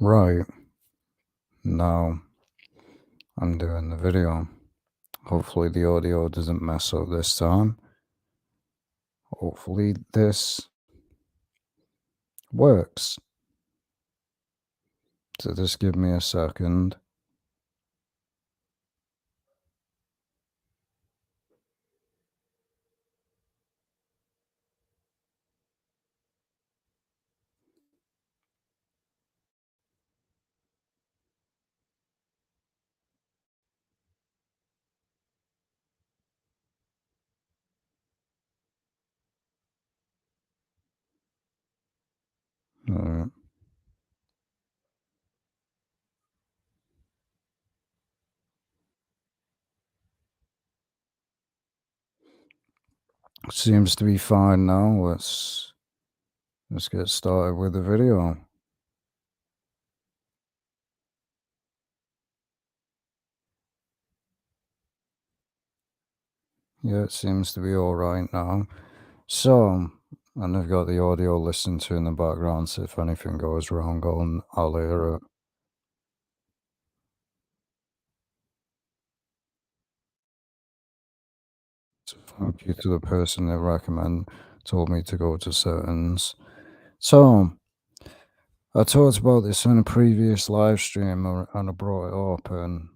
Right, now I'm doing the video. Hopefully the audio doesn't mess up this time. Hopefully this works. So just give me a second. Alright. Seems to be fine now. Let's get started with the video. Yeah, it seems to be alright now. So, and I've got the audio listened to in the background, so if anything goes wrong, I'll hear it. So thank you to the person that told me to go to settings. So, I talked about this in a previous live stream and I brought it up and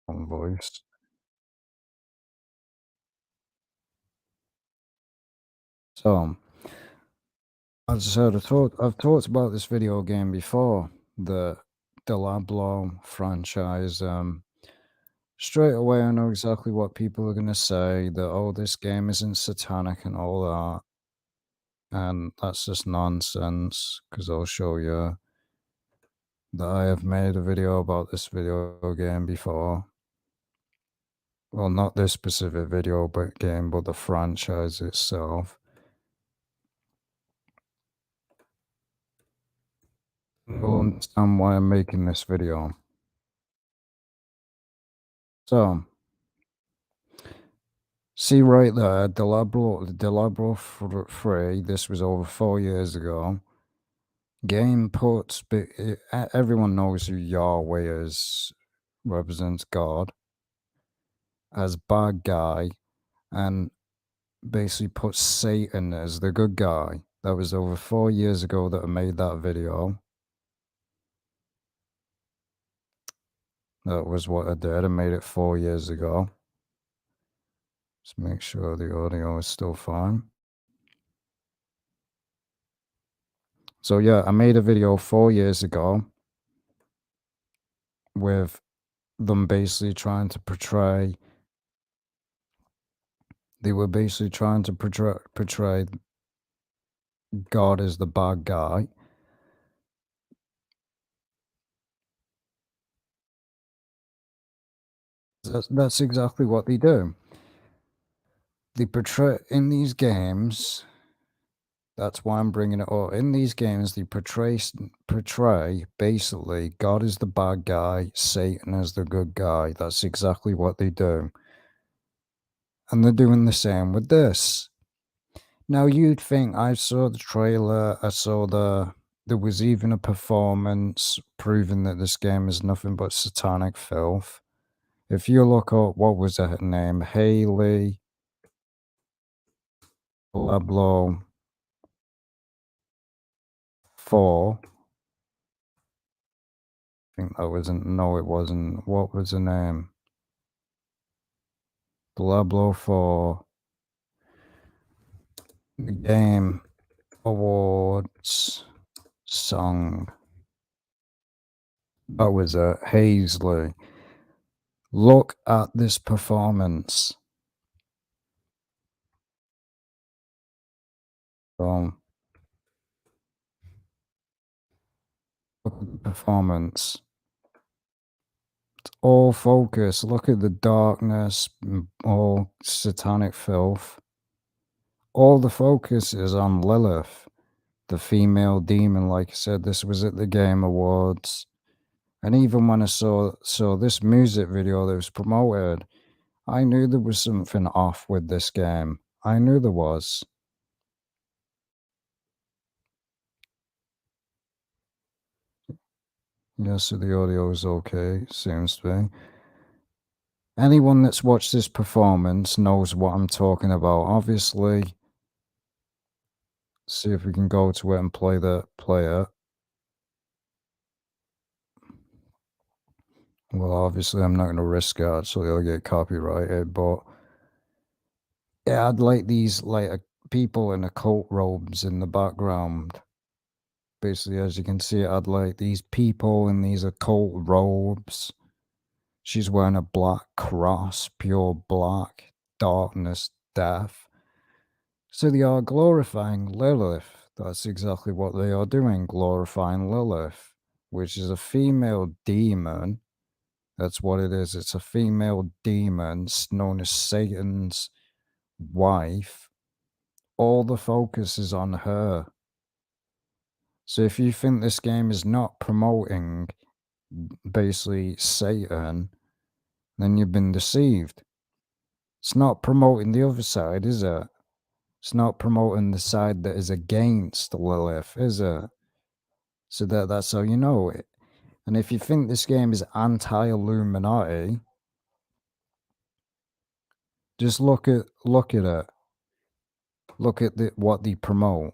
on voice. So, as I said, I've talked about this video game before, the Diablo franchise. Straight away, I know exactly what people are going to say that, oh, this game isn't satanic and all that. And that's just nonsense because I'll show you that I have made a video about this video game before. Well, not this specific video but game, but the franchise itself. You'll understand why I'm making this video. So, see right there, Diablo 3, this was over 4 years ago. Game puts, everyone knows who Yahweh is, represents God, as bad guy, and basically puts Satan as the good guy. That was over 4 years ago that I made that video. That was what I did. I made it 4 years ago. Just make sure the audio is still fine. So yeah, I made a video 4 years ago with them basically trying to portray they were basically trying to portray God as the bad guy. That's exactly what they do. They portray in these games. That's why I'm bringing it up. In these games, they portray basically God is the bad guy, Satan is the good guy. That's exactly what they do. And they're doing the same with this. Now you'd think I saw the trailer, there was even a performance proving that this game is nothing but satanic filth. If you look up, what was her name? Haley Diablo 4. I think that wasn't, no, it wasn't. What was her name? Diablo 4. The Game Awards song. That was Hazley. Look at this performance. Look at the performance. It's all focus. Look at the darkness, all satanic filth. All the focus is on Lilith, the female demon. Like I said, this was at the Game Awards. And even when I saw this music video that was promoted, I knew there was something off with this game. I knew there was. Yeah, so the audio is okay, seems to be. Anyone that's watched this performance knows what I'm talking about. Obviously, see if we can go to it and play it. Well, obviously, I'm not going to risk it. Actually, I'll get copyrighted. But it had like these people in occult robes in the background. Basically, as you can see, it had like these people in these occult robes. She's wearing a black cross, pure black, darkness, death. So they are glorifying Lilith. That's exactly what they are doing, glorifying Lilith, which is a female demon. That's what it is. It's a female demon known as Satan's wife. All the focus is on her. So if you think this game is not promoting basically Satan, then you've been deceived. It's not promoting the other side, is it? It's not promoting the side that is against Lilith, is it? So that's how you know it. And if you think this game is anti-Illuminati, just look at it. Look at what they promote.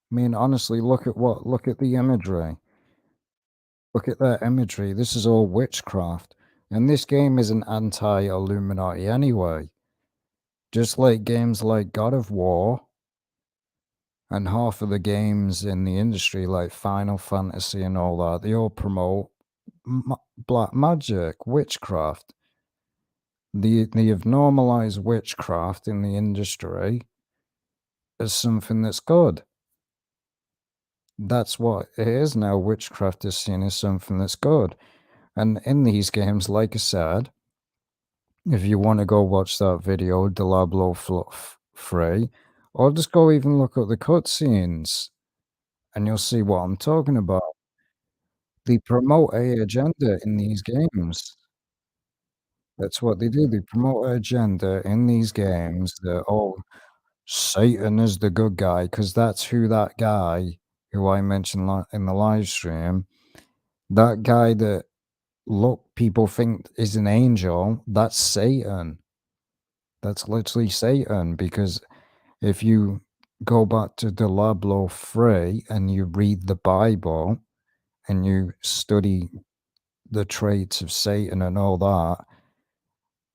I mean, honestly, look at the imagery. Look at that imagery. This is all witchcraft. And this game isn't anti-Illuminati anyway. Just like games like God of War and half of the games in the industry like Final Fantasy and all that, they all promote black magic, witchcraft. They have normalized witchcraft in the industry as something that's good. That's what it is now. Witchcraft is seen as something that's good. And in these games, like I said, if you want to go watch that video, Diablo free, or just go even look at the cutscenes, and you'll see what I'm talking about. They promote a agenda in these games. That's what they do. They promote an agenda in these games that, oh, Satan is the good guy, because that's who that guy who I mentioned in the live stream, that guy that people think is an angel, that's Satan. That's literally Satan, because if you go back to Diablo 3 and you read the Bible and you study the traits of Satan and all that,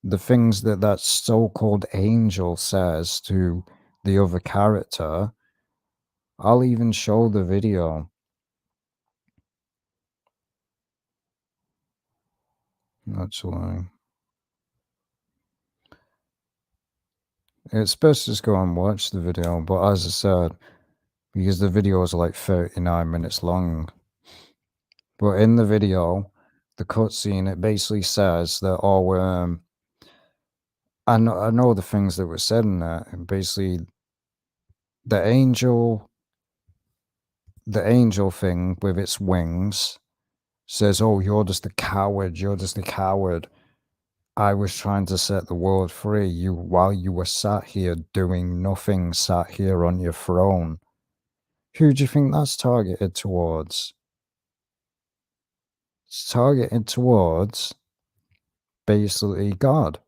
the things that that so-called angel says to the other character, I'll even show the video. Actually, it's best to just go and watch the video, but as I said, because the video is like 39 minutes long, but in the video, the cutscene, it basically says that, oh, I know the things that were said in that, and basically the angel, the angel thing with its wings says, oh, you're just a coward, you're just a coward. I was trying to set the world free. While you were sat here doing nothing, sat here on your throne. Who do you think that's targeted towards? It's targeted towards basically God.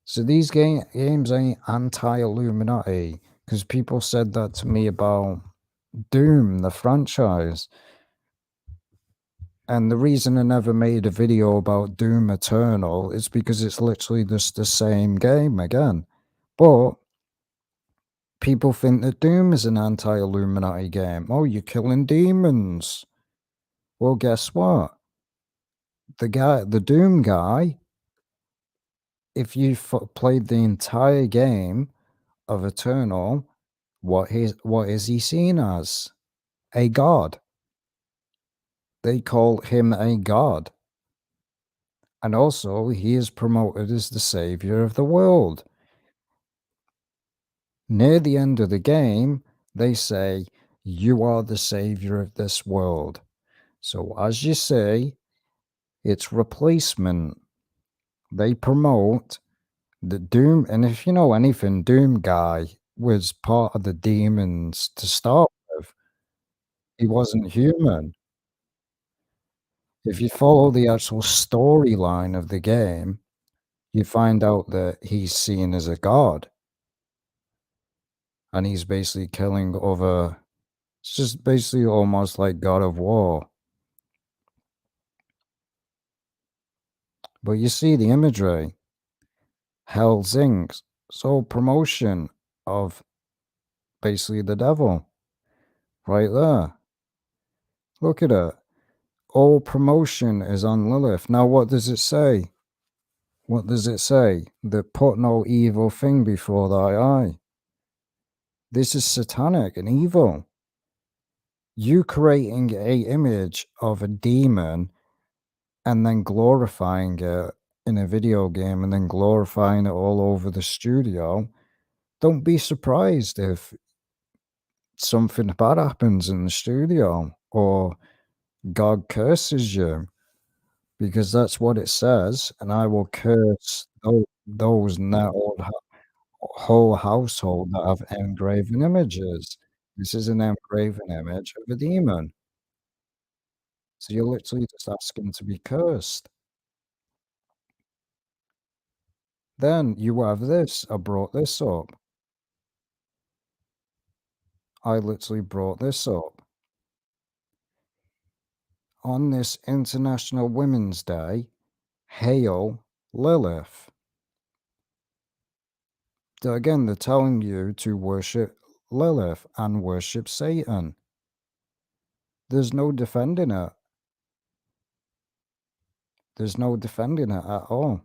So these games ain't anti-Illuminati, because people said that to me about Doom, the franchise. And the reason I never made a video about Doom Eternal is because it's literally just the same game again. But people think that Doom is an anti-Illuminati game. Oh, you're killing demons. Well, guess what? The Doom guy, if you played the entire game of Eternal, what is he seen as? A god. They call him a god. And also, he is promoted as the savior of the world. Near the end of the game, they say, you are the savior of this world. So as you say, it's replacement. They promote the Doom, and if you know anything, Doom guy, was part of the demons to start with. He wasn't human. If you follow the actual storyline of the game, you find out that he's seen as a god, and he's basically killing other it's just basically almost like God of War. But you see the imagery, Hell's Inks, so promotion of basically the devil right there. Look at it. All promotion is on Lilith. Now, what does it say? What does it say? That put no evil thing before thy eye. This is satanic and evil. You creating a image of a demon and then glorifying it in a video game and then glorifying it all over the studio. Don't be surprised if something bad happens in the studio or God curses you, because that's what it says, and I will curse those in that whole household that have engraven images. This is an engraven image of a demon. So you're literally just asking to be cursed. Then you have this. I brought this up. I literally brought this up. On this International Women's Day, hail Lilith. So again, they're telling you to worship Lilith and worship Satan. There's no defending it. There's no defending it at all.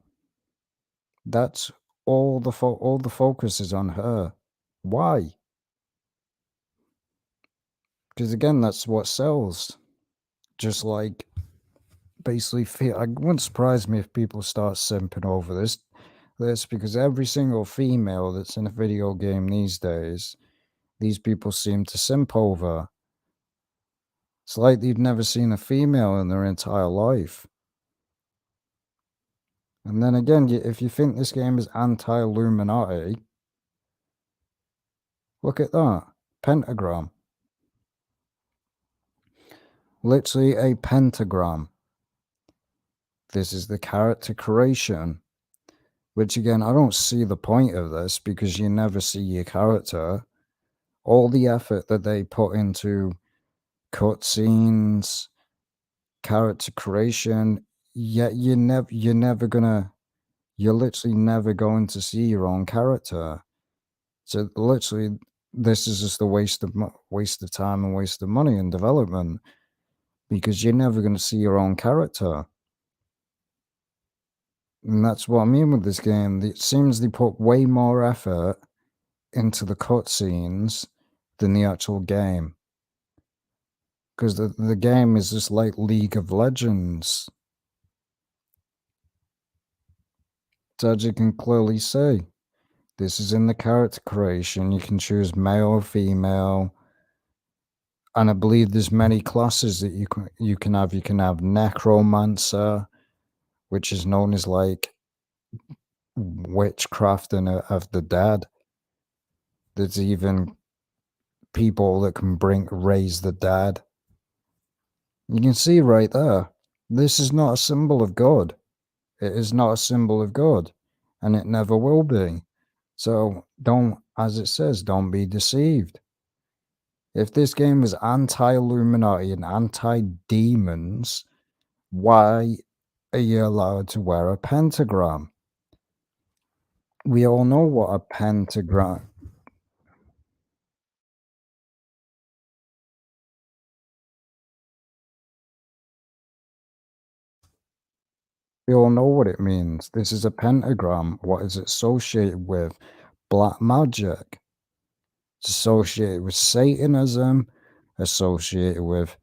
That's all the focus is on her. Why? Because again, that's what sells. Just like basically, it wouldn't surprise me if people start simping over this because every single female that's in a video game these days, these people seem to simp over. It's like they've never seen a female in their entire life. And then again, if you think this game is anti-Illuminati, look at that. Pentagram. Literally a pentagram. This is the character creation. Which again, I don't see the point of this because you never see your character. All the effort that they put into cutscenes, character creation, yet you're literally never going to see your own character. So literally, this is just a waste of time and waste of money and development because you're never going to see your own character. And that's what I mean with this game. It seems they put way more effort into the cutscenes than the actual game. Because the game is just like League of Legends. So as you can clearly see, this is in the character creation. You can choose male or female. And I believe there's many classes that you can have. You can have necromancer, which is known as like witchcraft and of the dead. There's even people that can raise the dead. You can see right there. This is not a symbol of God. It is not a symbol of God, and it never will be. So don't, as it says, don't be deceived. If this game is anti-Illuminati and anti-demons, why are you allowed to wear a pentagram? We all know what a pentagram. We all know what it means. This is a pentagram. What is it associated with? Black magic. It's associated with Satanism, associated with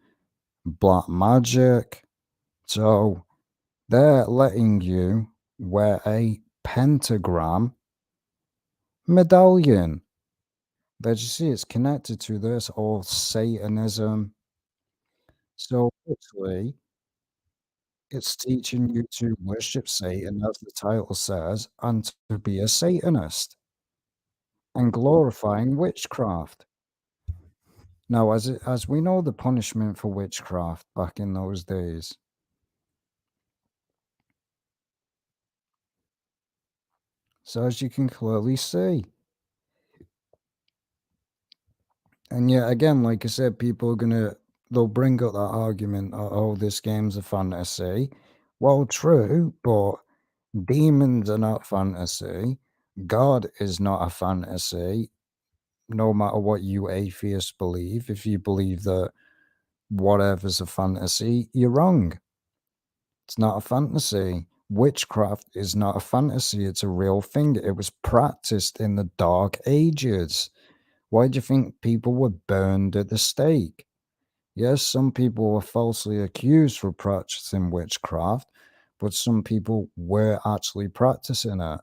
black magic. So they're letting you wear a pentagram medallion. That you see, it's connected to this all Satanism. So literally, it's teaching you to worship Satan, as the title says, and to be a Satanist. and glorifying witchcraft. Now, as we know the punishment for witchcraft back in those days, so as you can clearly see, and yet again, like I said, people are they'll bring up that argument, oh, this game's a fantasy. Well, true, but demons are not fantasy. God is not a fantasy, no matter what you atheists believe. If you believe that whatever's a fantasy, you're wrong. It's not a fantasy. Witchcraft is not a fantasy, it's a real thing. It was practiced in the Dark Ages. Why do you think people were burned at the stake? Yes, some people were falsely accused for practicing witchcraft, but some people were actually practicing it.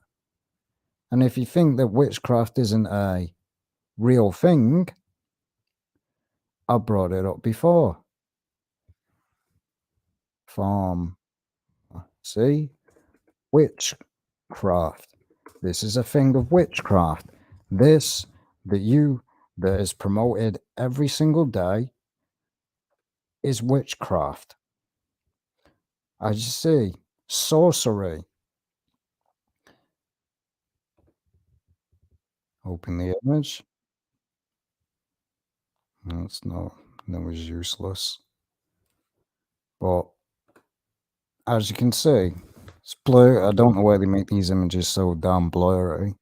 And if you think that witchcraft isn't a real thing, I brought it up before. Farm. See? Witchcraft. This is a thing of witchcraft. This that you that is promoted every single day is witchcraft. As you see, sorcery. Open the image. No, it's not. That was useless. But as you can see, it's blur. I don't know why they make these images so damn blurry.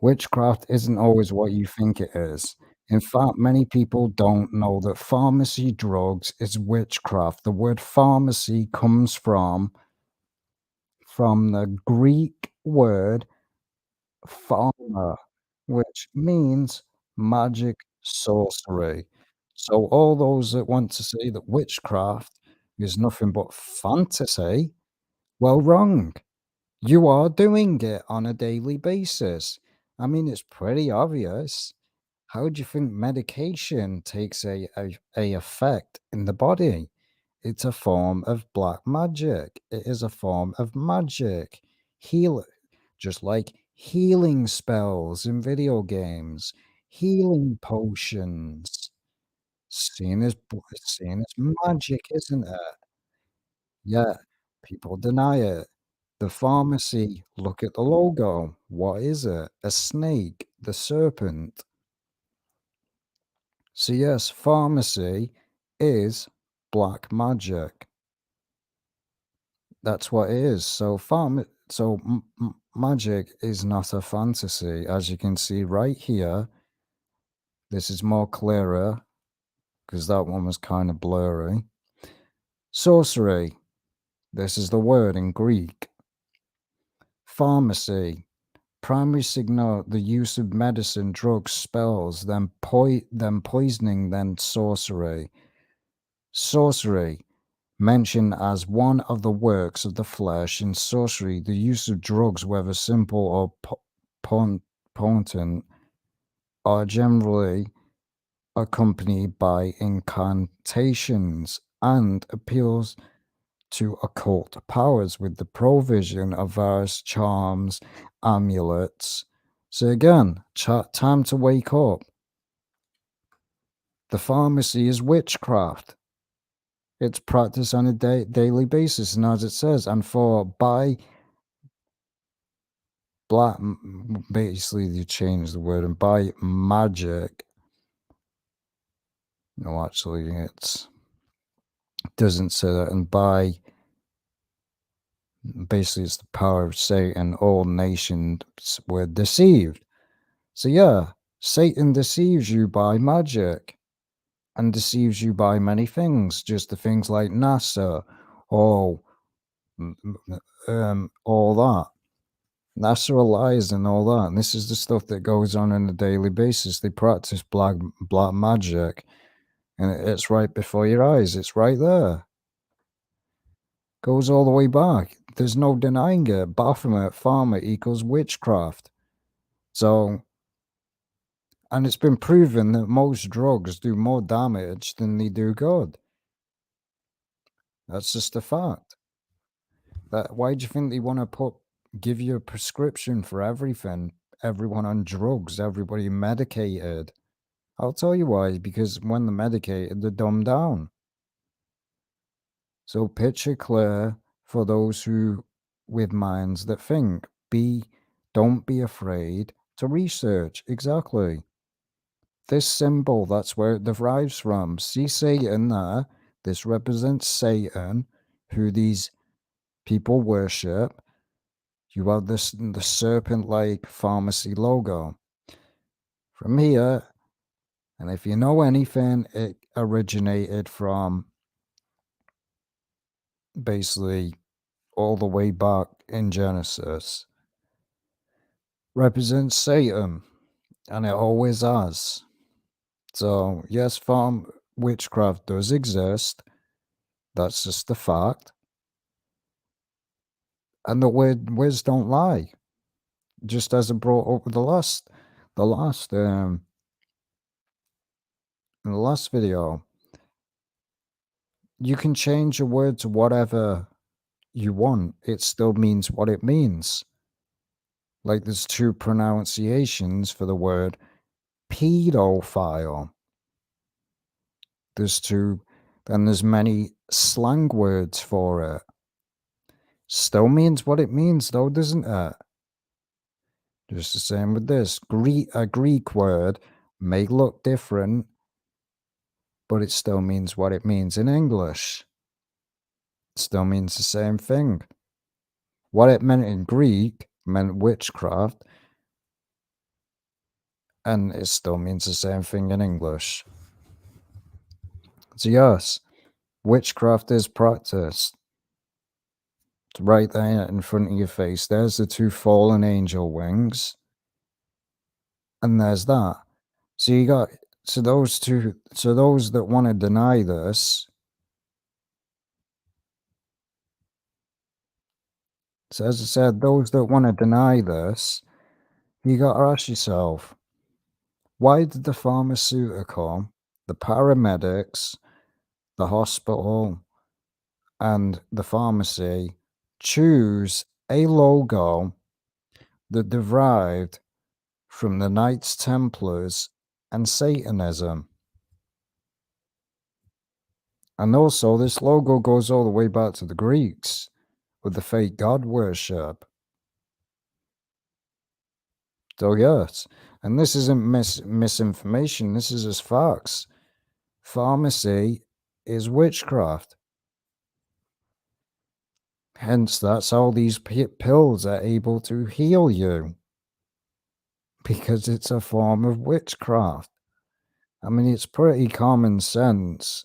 Witchcraft isn't always what you think it is. In fact, many people don't know that pharmacy drugs is witchcraft. The word pharmacy comes from the Greek word pharma, which means magic sorcery. So all those that want to say that witchcraft is nothing but fantasy, well, wrong. You are doing it on a daily basis. I mean, it's pretty obvious. How do you think medication takes a effect in the body? It's a form of black magic. It is a form of magic. Heal just like healing spells in video games, healing potions. Seen as magic, isn't it? Yeah, people deny it. The pharmacy, look at the logo. What is it? A snake, the serpent. So yes, pharmacy is black magic. That's what it is. So magic is not a fantasy, as you can see right here. This is more clearer because that one was kind of blurry. Sorcery. This is the word in Greek. Pharmacy. Primary signal the use of medicine, drugs, spells, then poisoning, then sorcery. Sorcery. Mentioned as one of the works of the flesh in sorcery, the use of drugs, whether simple or potent, are generally accompanied by incantations and appeals to occult powers with the provision of various charms, amulets. So again, time to wake up. The pharmacy is witchcraft. It's practiced on a daily basis, and as it says, and for by black, basically you change the word, and by magic. No, actually, it doesn't say that, and by basically it's the power of Satan. All nations were deceived. So yeah, Satan deceives you by magic and deceives you by many things, just the things like NASA, oh, all that. NASA lies and all that. And this is the stuff that goes on a daily basis. They practice black magic, and it's right before your eyes. It's right there. Goes all the way back. There's no denying it. Baphomet, pharma equals witchcraft. So, and it's been proven that most drugs do more damage than they do good. That's just a fact. Why do you think they want to give you a prescription for everything? everyone on drugs, everybody medicated. I'll tell you why, because when they're medicated, they're dumbed down. So picture clear for those who with minds that think. Don't be afraid to research. Exactly. This symbol, that's where it derives from. See Satan there? This represents Satan, who these people worship. You have the serpent-like pharmacy logo. From here, and if you know anything, it originated from basically all the way back in Genesis. Represents Satan, and it always has. So, yes, farm witchcraft does exist. That's just a fact. And the words don't lie. Just as I brought up with the last in the last video, you can change a word to whatever you want. It still means what it means. Like there's two pronunciations for the word pedophile. Then there's many slang words for it. Still means what it means though, doesn't it? Just the same with this. A Greek word may look different, but it still means what it means in English. It still means the same thing. What it meant in Greek meant witchcraft, and it still means the same thing in English. So yes, witchcraft is practiced. It's right there in front of your face. There's the two fallen angel wings. And there's that. So you got so those that want to deny this. So as I said, those that want to deny this, you got to ask yourself, why did the pharmaceutical, the paramedics, the hospital, and the pharmacy choose a logo that derived from the Knights Templars and Satanism? And also, this logo goes all the way back to the Greeks with the fake god worship. So, yes, and this isn't misinformation, this is just facts. Pharmacy is witchcraft. Hence, that's how these pills are able to heal you. Because it's a form of witchcraft. I mean, it's pretty common sense.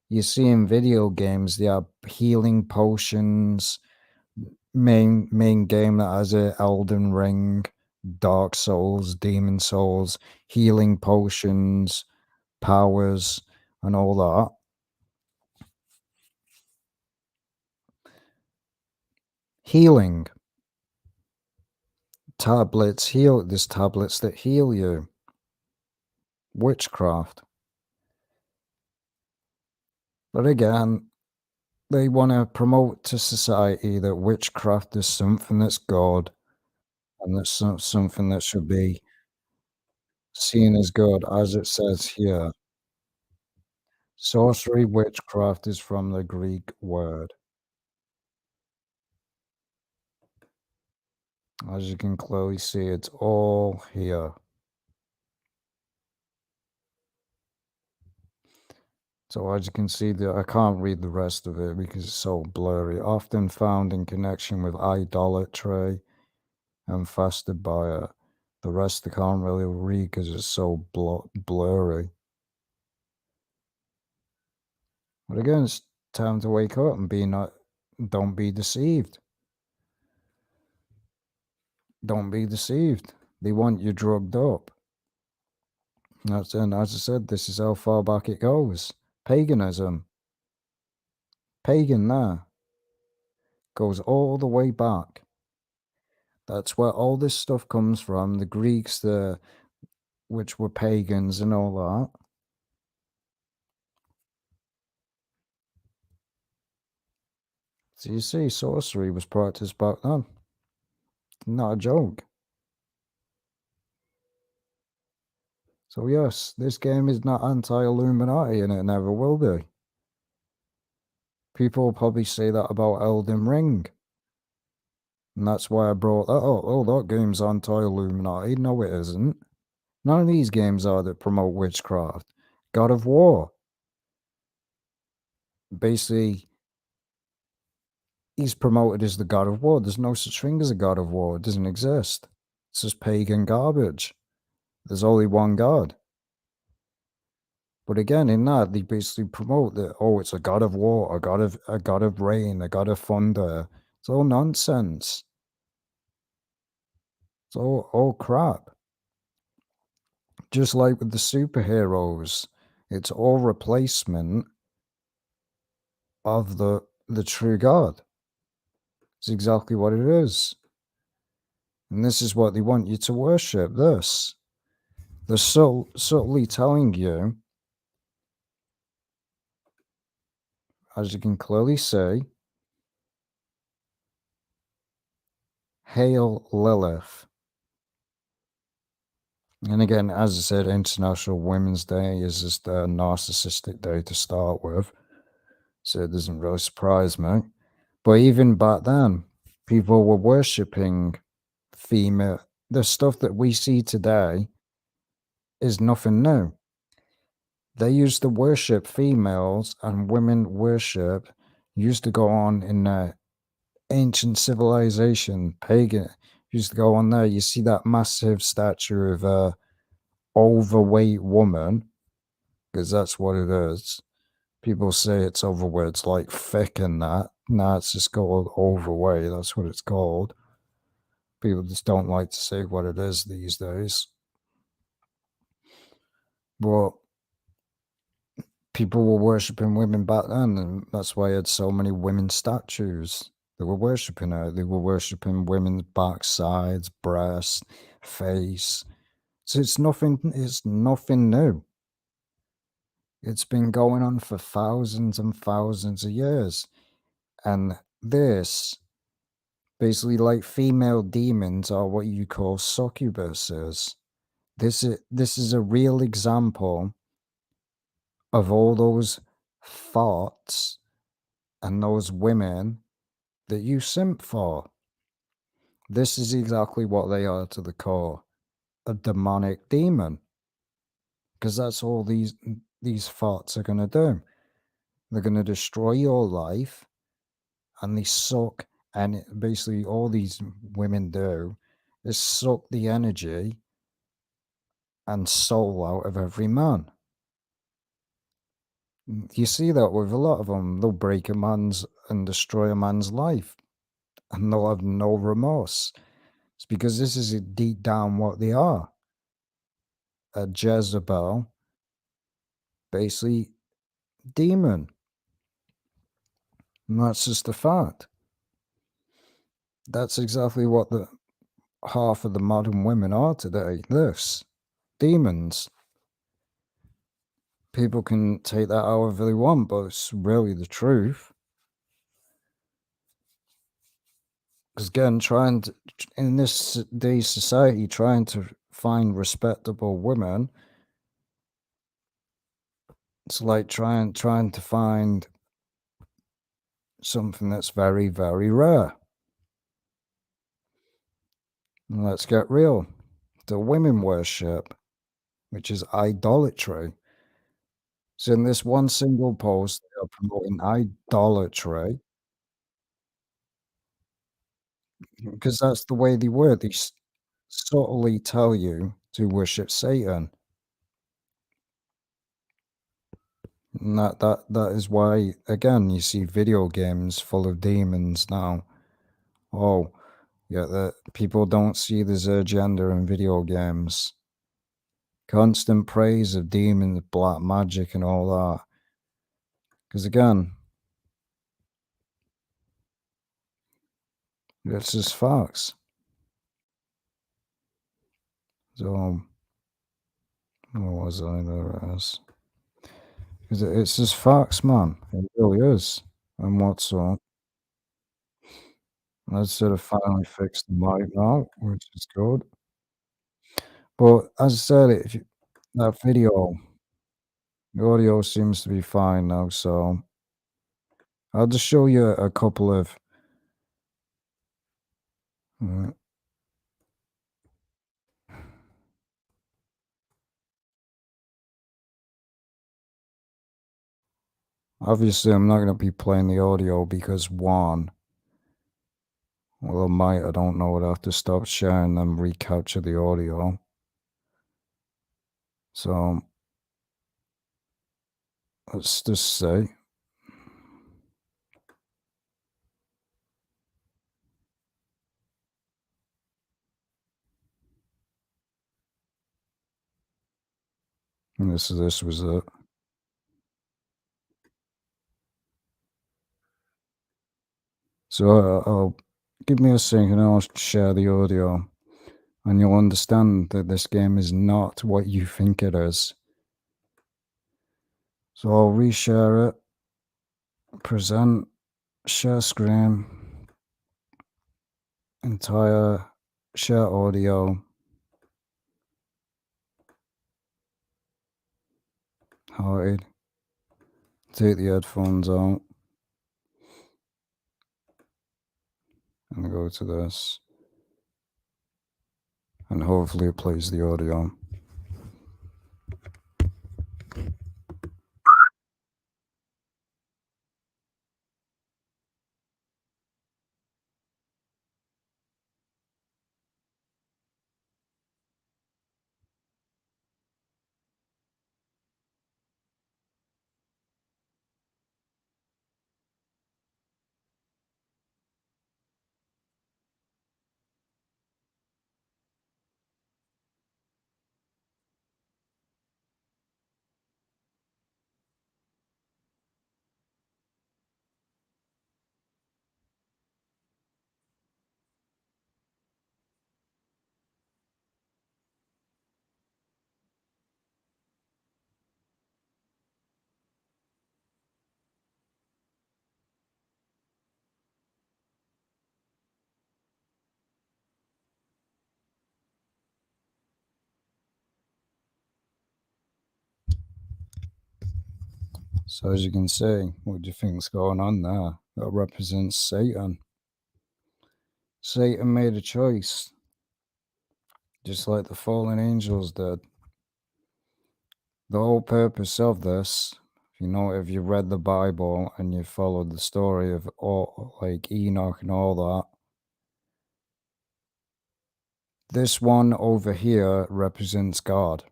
You see in video games, they have healing potions. Main game that has a Elden Ring, Dark Souls, Demon Souls, healing potions, powers, and all that. Healing. There's tablets that heal you. Witchcraft. But again, they want to promote to society that witchcraft is something that's God and that's something that should be seen as good, as it says here. Sorcery, witchcraft is from the Greek word. As you can clearly see, it's all here. So as you can see, I can't read the rest of it because it's so blurry. Often found in connection with idolatry and fasted by it. The rest I can't really read because it's so blurry. But again, it's time to wake up and don't be deceived. Don't be deceived. They want you drugged up. And as I said, this is how far back it goes. Paganism. Pagan there. Goes all the way back. That's where all this stuff comes from. The Greeks, which were pagans and all that. So you see, sorcery was practiced back then. Not a joke. So yes, this game is not anti-Illuminati and it never will be. People will probably say that about Elden Ring. And that's why I brought that up. Oh, that game's anti-Illuminati. No, it isn't. None of these games are that promote witchcraft. God of War. Basically, he's promoted as the God of War. There's no such thing as a God of War. It doesn't exist. It's just pagan garbage. There's only one God. But again, in that, they basically promote that, oh, it's a God of War, a God of rain, a God of thunder. It's all nonsense. It's all crap. Just like with the superheroes, it's all replacement of the true God. It's exactly what it is. And this is what they want you to worship, this. They're subtly telling you, as you can clearly see, Hail Lilith. And again, as I said, International Women's Day is just a narcissistic day to start with. So it doesn't really surprise me. But even back then, people were worshipping female. The stuff that we see today is nothing new. They used to worship females, and women worship used to go on in ancient civilization, pagan, used to go on there. You see that massive statue of a overweight woman, because that's what it is. People say it's overweight, it's like thick and that. No, it's just called overweight. That's what it's called. People just don't like to say what it is these days. But people were worshipping women back then, and that's why you had so many women statues. They were worshipping her. They were worshipping women's backsides, breasts, face. So it's nothing new. It's been going on for thousands and thousands of years. And this, basically like female demons are what you call succubuses. This is a real example of all those thoughts and those women that you simp for. This is exactly what they are to the core. A demonic demon. Because that's all these thoughts are gonna do. They're gonna destroy your life and they suck, and basically all these women do is suck the energy and soul out of every man. You see that with a lot of them. They'll break a man's and destroy a man's life, and they'll have no remorse. It's because this is deep down what they are. A Jezebel, basically demon. And that's just a fact. That's exactly what the half of the modern women are today. This. Demons. People can take that however they want, but it's really the truth. Because again, in this day's society, trying to find respectable women, it's like trying to find something that's very, very rare. And let's get real. The women worship, which is idolatry. So in this one single post, they are promoting idolatry because that's the way they were. They subtly tell you to worship Satan. And that is why, again, you see video games full of demons now. Oh, yeah, the people don't see there's agenda in video games. Constant praise of demons, black magic, and all that. Because again, it's just facts. So, what was I there as? Because it's just facts, man. It really is. And what's up? I sort of finally fixed the mic now, which is good. But as I said, that video, the audio seems to be fine now, so I'll just show you a couple of uh, obviously, I'm not gonna be playing the audio because, 1, well, I might, I don't know, I'd have to stop sharing them, recapture the audio. So, let's just say this was it. So, I'll give me a second, I'll share the audio, and you'll understand that this game is not what you think it is. So I'll reshare it, present, share screen, entire, share audio, hide, take the headphones out, and go to this, and hopefully it plays the audio. So as you can see, what do you think's going on there? That represents Satan. Satan made a choice, just like the fallen angels did. The whole purpose of this, if you read the Bible and you followed the story of all, like Enoch and all that, this one over here represents God.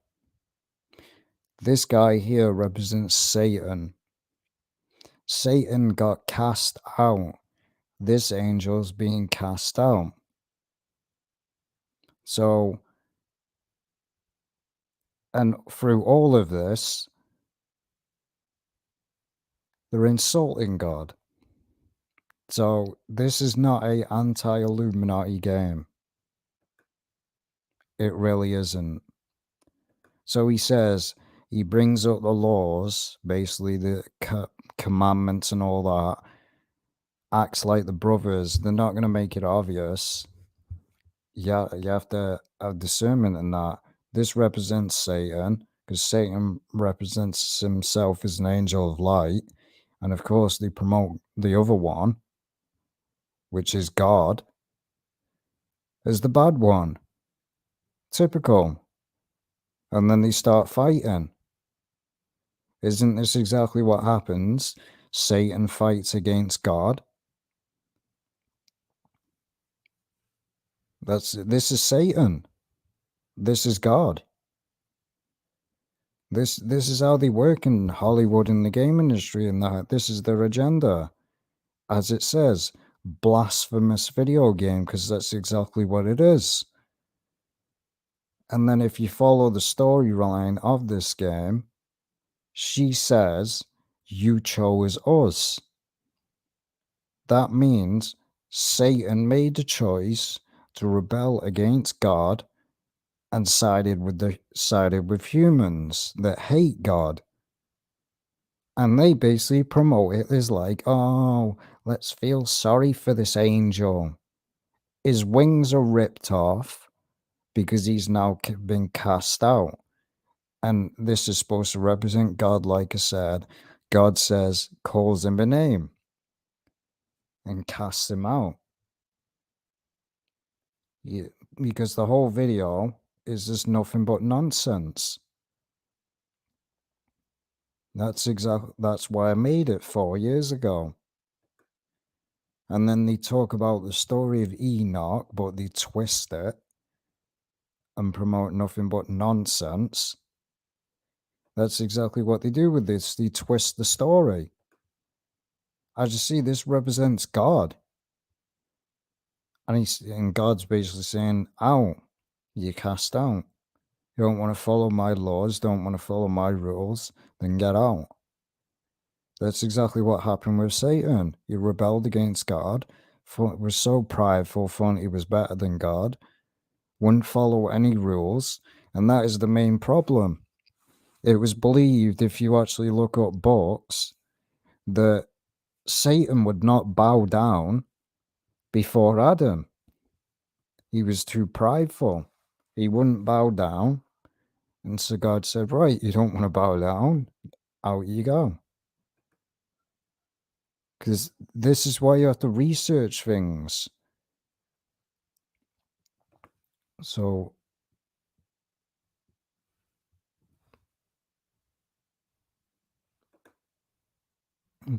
This guy here represents Satan. Satan got cast out. This angel's being cast out. So, and through all of this, they're insulting God. So, this is not a anti-Illuminati game. It really isn't. So he says, he brings up the laws, basically the commandments and all that, acts like the brothers. They're not going to make it obvious. Yeah, you have to have discernment in that. This represents Satan, because Satan represents himself as an angel of light. And of course, they promote the other one, which is God, as the bad one. Typical. And then they start fighting. Isn't this exactly what happens? Satan fights against God. This is Satan. This is God. This is how they work in Hollywood and the game industry, and that this is their agenda. As it says, blasphemous video game, because that's exactly what it is. And then if you follow the storyline of this game, she says, "You chose us." That means Satan made the choice to rebel against God and sided with humans that hate God. And they basically promote it as like, oh, let's feel sorry for this angel. His wings are ripped off because he's now been cast out. And this is supposed to represent God, like I said. God says, calls him a name and casts him out. Because the whole video is just nothing but nonsense. That's why I made it 4 years ago. And then they talk about the story of Enoch, but they twist it and promote nothing but nonsense. That's exactly what they do with this. They twist the story. As you see, this represents God. And God's basically saying, out. You cast out. You don't want to follow my laws, don't want to follow my rules, then get out. That's exactly what happened with Satan. He rebelled against God, was so prideful, thought he was better than God, wouldn't follow any rules, and that is the main problem. It was believed, if you actually look up books, that Satan would not bow down before Adam. He was too prideful. He wouldn't bow down. And so God said, right, you don't want to bow down, out you go. Because this is why you have to research things. So,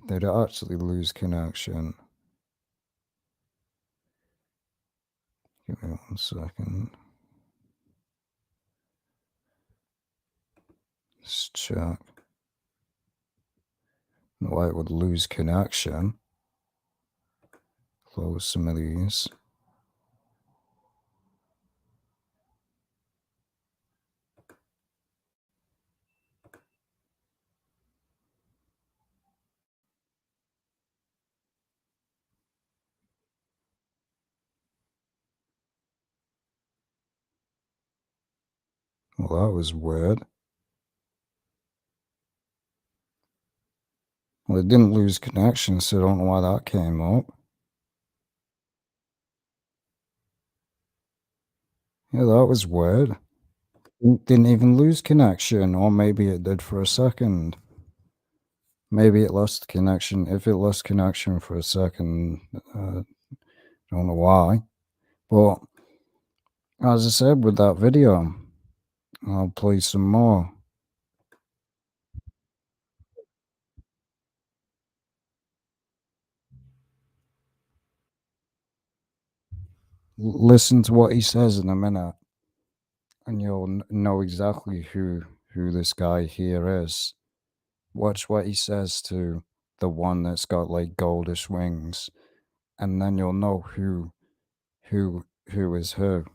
did it actually lose connection? Give me 1 second. Let's check. Why it would lose connection. Close some of these. Well, that was weird. Well, it didn't lose connection, so I don't know why that came up. Yeah, that was weird. Didn't even lose connection, or maybe it did for a second. Maybe it lost connection. If it lost connection for a second, don't know why. But as I said with that video, I'll play some more. Listen to what he says in a minute, and you'll know exactly who this guy here is. Watch what he says to the one that's got like goldish wings, and then you'll know who is who.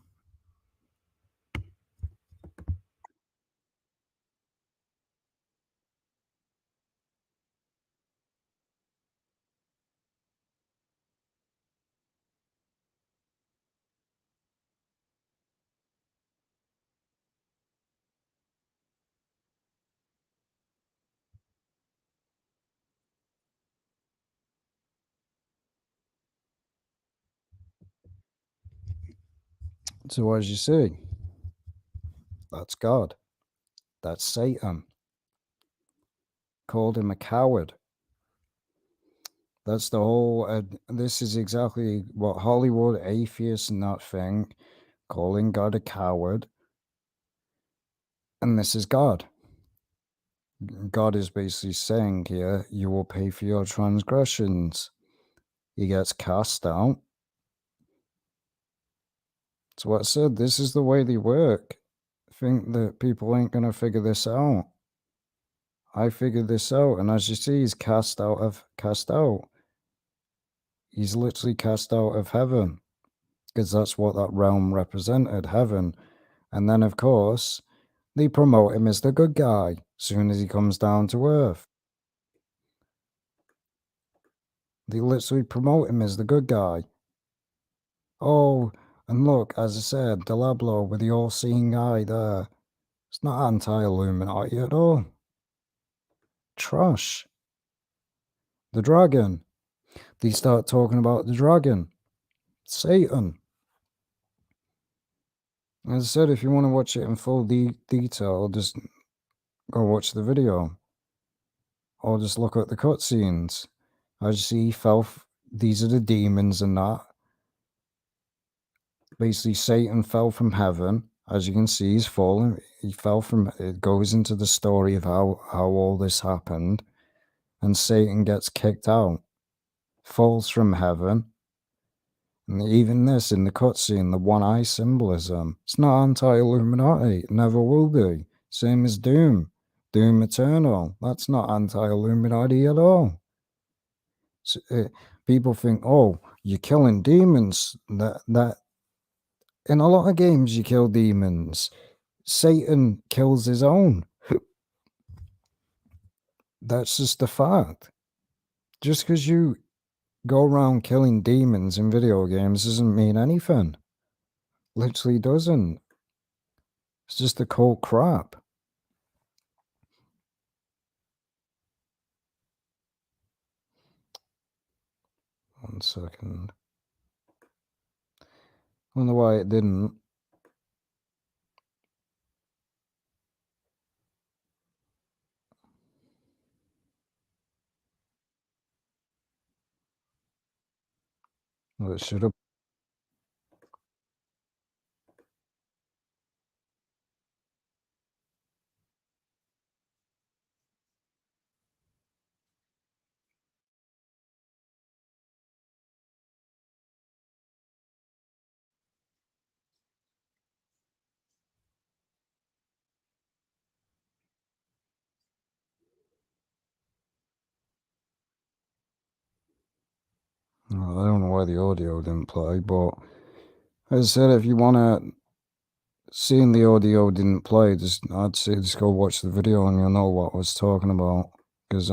So as you see, that's God. That's Satan. Called him a coward. That's the whole. This is exactly what Hollywood atheists and that thing, calling God a coward. And this is God. God is basically saying here, you will pay for your transgressions. He gets cast out. That's what I said. This is the way they work. Think that people ain't going to figure this out. I figured this out. And as you see, he's cast out. He's literally cast out of heaven. Because that's what that realm represented, heaven. And then, of course, they promote him as the good guy as soon as he comes down to earth. They literally promote him as the good guy. Oh, and look, as I said, Diablo with the all-seeing eye there. It's not anti-Illuminati at all. Trash. The dragon. They start talking about the dragon. Satan. As I said, if you want to watch it in full detail, just go watch the video. Or just look at the cutscenes. As you see, he fell. These are the demons and that. Basically, Satan fell from heaven. As you can see, he's fallen. He fell from. It goes into the story of how all this happened, and Satan gets kicked out, falls from heaven, and even this in the cutscene, the one-eye symbolism. It's not anti-Illuminati. It never will be. Same as Doom, Doom Eternal. That's not anti-Illuminati at all. So, people think, oh, you're killing demons. That in a lot of games you kill demons. Satan kills his own. That's just a fact. Just because you go around killing demons in video games doesn't mean anything. Literally doesn't. It's just a cold crap. One second. Wonder why it didn't. Well, it should have. Well, I don't know why the audio didn't play, but as I said, if you want to, seeing the audio didn't play, I'd say just go watch the video and you'll know what I was talking about. Because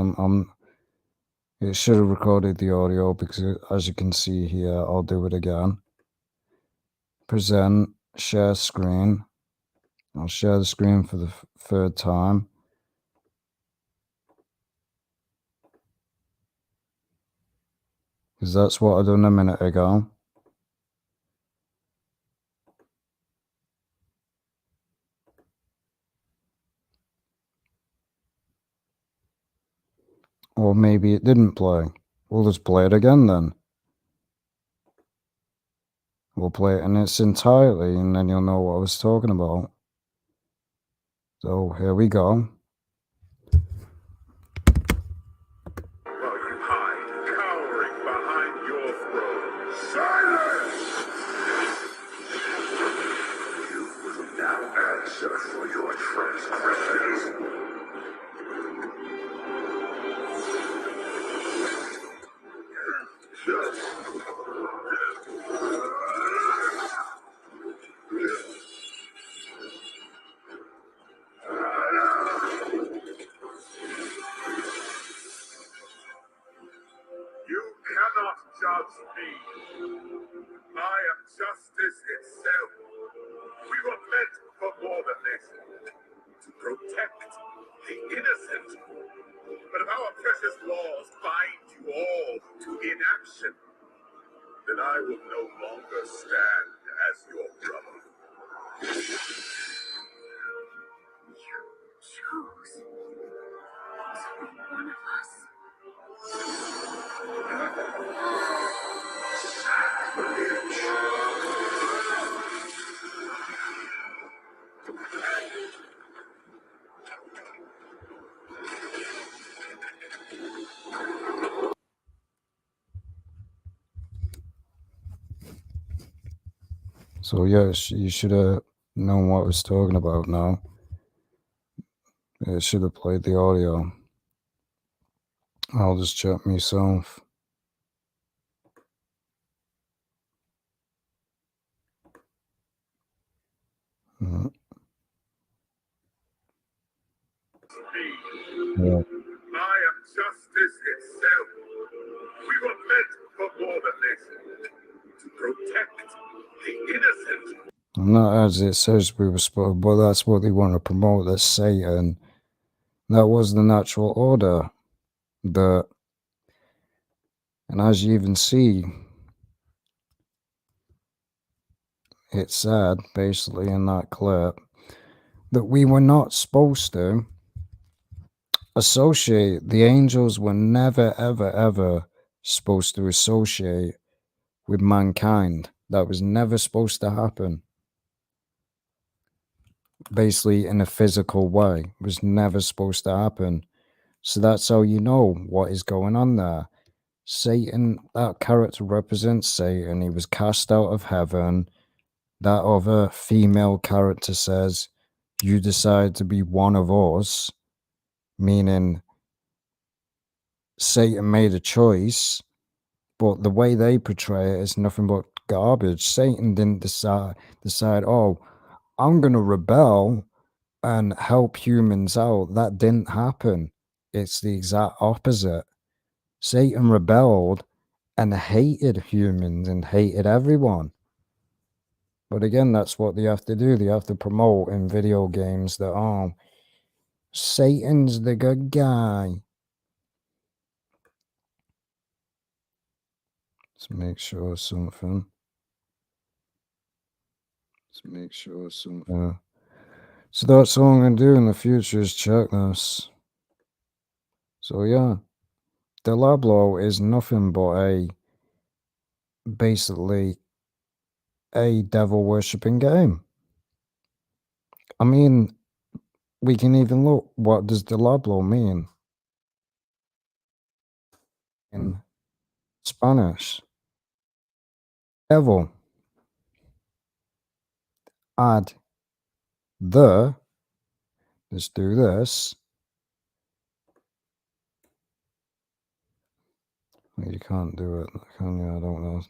it should have recorded the audio, because as you can see here, I'll do it again. Present, share screen. I'll share the screen for the third time. Because that's what I done a minute ago. Or maybe it didn't play. We'll just play it again then. We'll play it in its entirety and then you'll know what I was talking about. So here we go. While you hide, cowering behind your throne. Silence! You will now answer for your transgressions. You cannot judge me. I am justice itself. We were meant for more than this. To protect the innocent. But if our precious laws bind you all to inaction, then I will no longer stand as your brother. You chose to be one of us. So yes, you should have known what I was talking about now. It should have played the audio. I'll just check myself. Yeah. I am justice itself. We were meant for more than this. To protect the innocent. Not as it says we were supposed, but that's what they want to promote, that's Satan. That was the natural order. And as you even see, it said, basically in that clip, that we were not supposed to associate, the angels were never, ever, ever supposed to associate with mankind. That was never supposed to happen. Basically, in a physical way, it was never supposed to happen. So that's how you know what is going on there. Satan, that character represents Satan. He was cast out of heaven. That other female character says, you decide to be one of us, meaning Satan made a choice, but the way they portray it is nothing but garbage. Satan didn't decide, oh, I'm going to rebel and help humans out. That didn't happen. It's the exact opposite. Satan rebelled and hated humans and hated everyone. But again, that's what they have to do. They have to promote in video games that, oh, Satan's the good guy. Let's make sure something. So that's all I'm going to do in the future is check this. So yeah, Diablo is nothing but basically a devil worshipping game. I mean, we can even look, what does Diablo mean in Spanish? Devil. Add the, let's do this. You can't do it, can you? I don't know.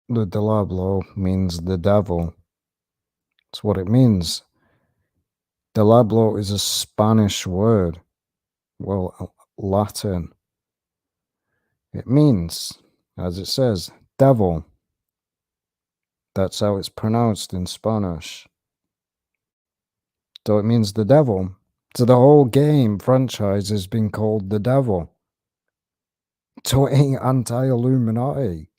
The Diablo means the devil. That's what it means. Diablo is a Spanish word. Well, Latin. It means, as it says, devil. That's how it's pronounced in Spanish. So it means the devil. So the whole game franchise has been called the devil. So it ain't anti-Illuminati.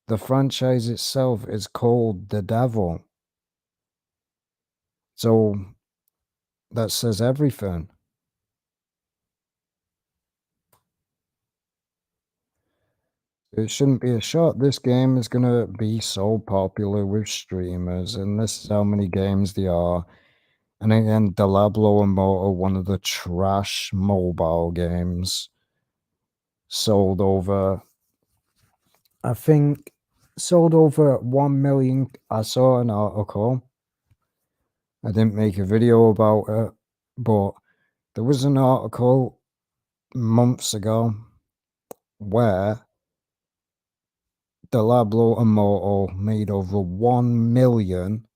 The franchise itself is called the devil. So that says everything. It shouldn't be a shock. This game is going to be so popular with streamers, and this is how many games there are. And again, Diablo Immortal, one of the trash mobile games, sold over, I think, sold over 1 million. I saw an article. I didn't make a video about it, but there was an article months ago where Diablo Immortal made over 1 million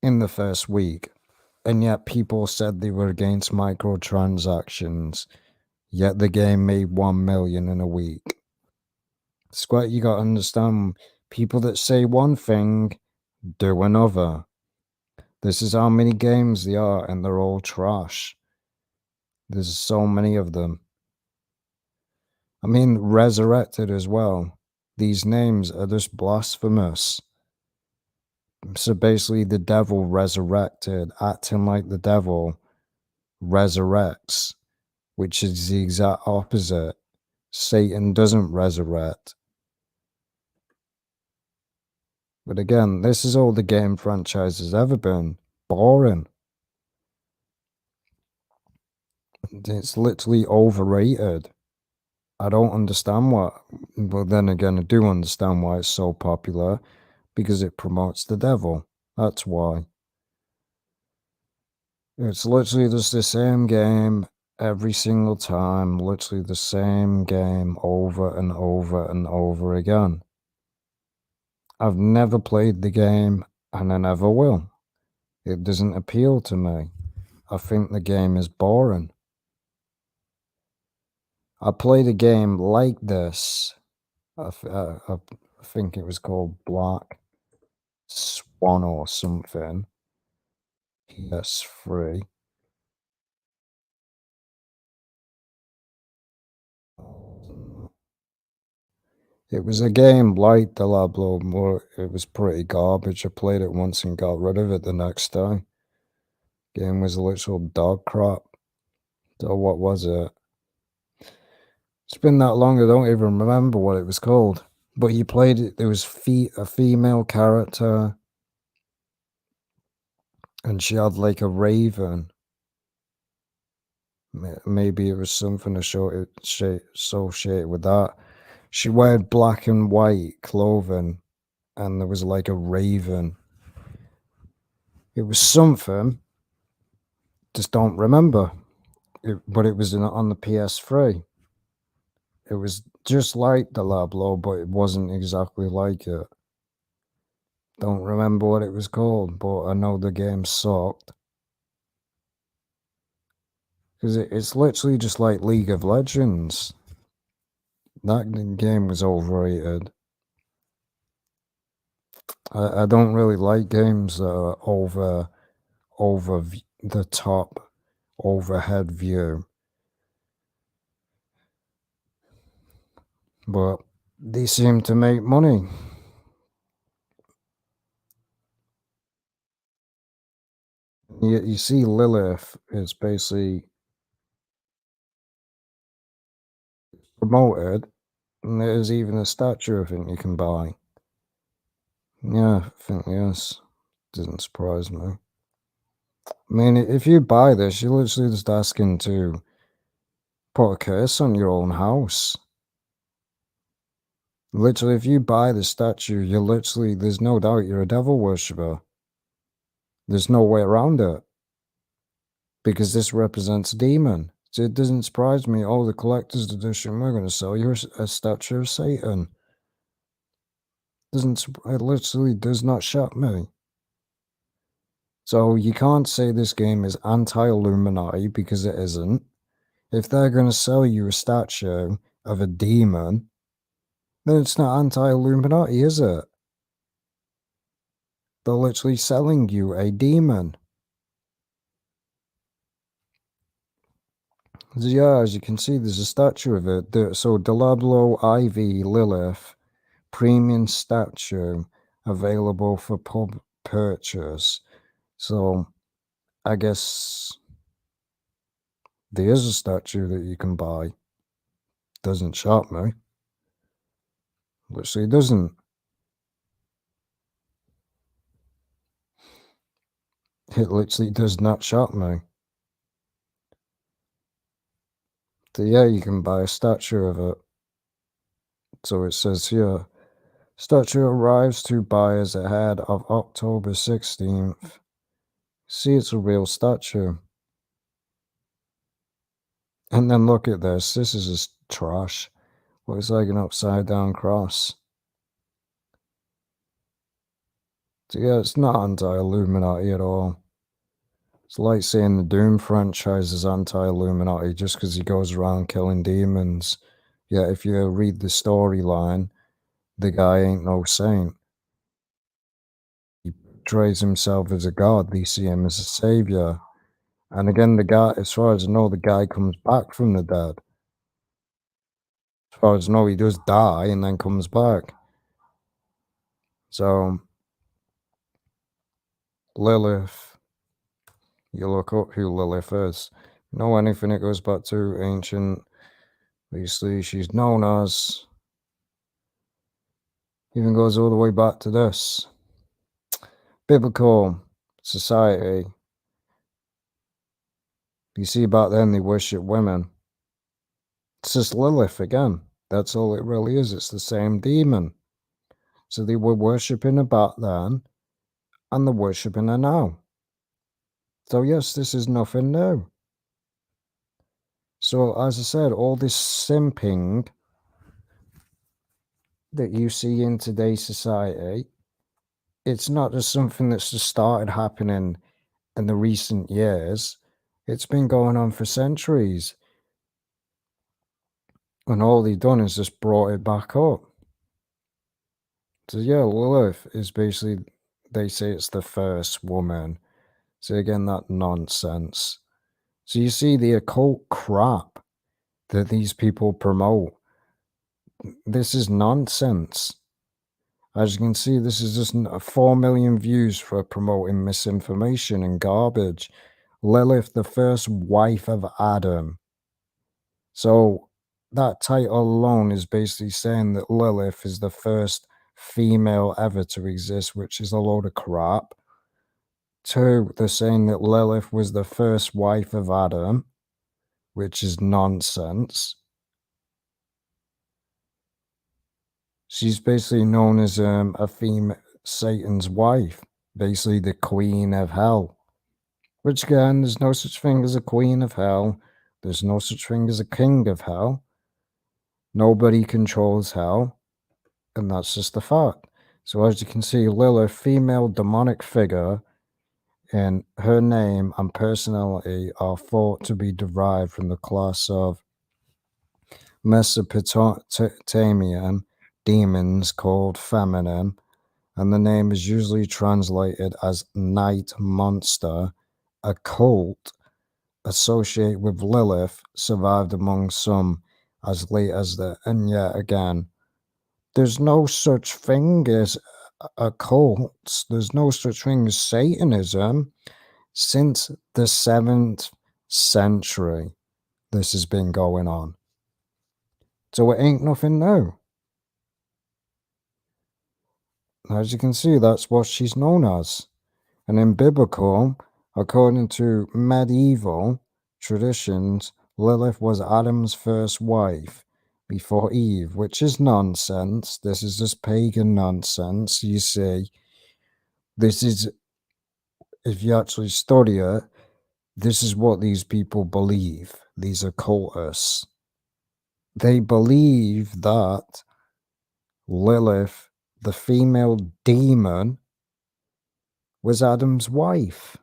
in the first week, and yet people said they were against microtransactions, yet the game made 1 million in a week. It's what you got to understand. People that say one thing do another. This is how many games there are, and they're all trash. There's so many of them. I mean, Resurrected as well. These names are just blasphemous. So basically, the devil resurrected, acting like the devil resurrects, which is the exact opposite. Satan doesn't resurrect. But again, this is all the game franchise has ever been. Boring. It's literally overrated. I don't understand why. Well, then again, I do understand why it's so popular. Because it promotes the devil. That's why. It's literally just the same game every single time. Literally the same game over and over and over again. I've never played the game, and I never will. It doesn't appeal to me. I think the game is boring. I played a game like this. I think it was called Black Swan or something. PS3. It was a game like Diablo, more it was pretty garbage. I played it once and got rid of it the next day. Game was literal dog crap. So what was it? It's been that long I don't even remember what it was called. But you played it, there was a female character, and she had like a raven. Maybe it was something associated with that. She wore black and white clothing, and there was like a raven. It was something, just don't remember. But it was on the PS3. It was just like Diablo, but it wasn't exactly like it. Don't remember what it was called, but I know the game sucked. Because it's literally just like League of Legends. That game was overrated. I don't really like games that are over the top, overhead view. But they seem to make money. You see Lilith is basically promoted, and there's even a statue I think you can buy. Yeah, I think yes. Doesn't surprise me. I mean, if you buy this, you're literally just asking to put a curse on your own house. Literally, if you buy the statue, you're literally, there's no doubt you're a devil worshipper. There's no way around it. Because this represents a demon. So it doesn't surprise me, oh, the collector's edition, we're going to sell you a statue of Satan. It literally does not shock me. So you can't say this game is anti-Illuminati because it isn't. If they're going to sell you a statue of a demon, then it's not anti-Illuminati, is it? They're literally selling you a demon. So yeah, as you can see, there's a statue of it. So Diablo Ivy Lilith premium statue available for pub purchase. So I guess there is a statue that you can buy. Doesn't shock me. Literally doesn't. It literally does not shock me. So yeah, you can buy a statue of it. So it says here, statue arrives to buyers ahead of October 16th. See, it's a real statue. And then look at this. This is just trash. Looks like an upside down cross. So yeah, it's not anti-Illuminati at all. It's like saying the Doom franchise is anti-Illuminati just because he goes around killing demons. Yeah, if you read the storyline, the guy ain't no saint. He portrays himself as a god. They see him as a savior. And again, the guy, as far as I know, the guy comes back from the dead. As far as I know, he does die and then comes back. So, Lilith, you look up who Lilith is. Know anything it goes back to ancient, obviously she's known as, even goes all the way back to this. Biblical society. You see back then they worship women. It's just Lilith again. That's all it really is. It's the same demon. So they were worshipping her back then, and they're worshipping her now. So yes, this is nothing new. So as I said, all this simping that you see in today's society, it's not just something that's just started happening in the recent years. It's been going on for centuries. And all they've done is just brought it back up. So yeah, Lilith is basically, they say it's the first woman. So again, that nonsense. So you see the occult crap that these people promote. this is nonsense. As you can see, this is just 4 million views for promoting misinformation and garbage. Lilith, the first wife of Adam. So that title alone is basically saying that Lilith is the first female ever to exist, which is a load of crap. 2, they're saying that Lilith was the first wife of Adam, which is nonsense. She's basically known as a female Satan's wife, basically the queen of hell. Which again, there's no such thing as a queen of hell. There's no such thing as a king of hell. Nobody controls hell, and that's just a fact. So as you can see, Lilith, female demonic figure, and her name and personality are thought to be derived from the class of Mesopotamian demons called feminine, and the name is usually translated as night monster. Occult associated with Lilith survived among some as late as and yet again, there's no such thing as occults. There's no such thing as Satanism. Since the 7th century, this has been going on. So it ain't nothing new. As you can see, that's what she's known as. And in biblical, according to medieval traditions, Lilith was Adam's first wife before Eve, which is nonsense. This is just pagan nonsense. You see, this is, if you actually study it, this is what these people believe, these occultists. They believe that Lilith, the female demon, was Adam's wife.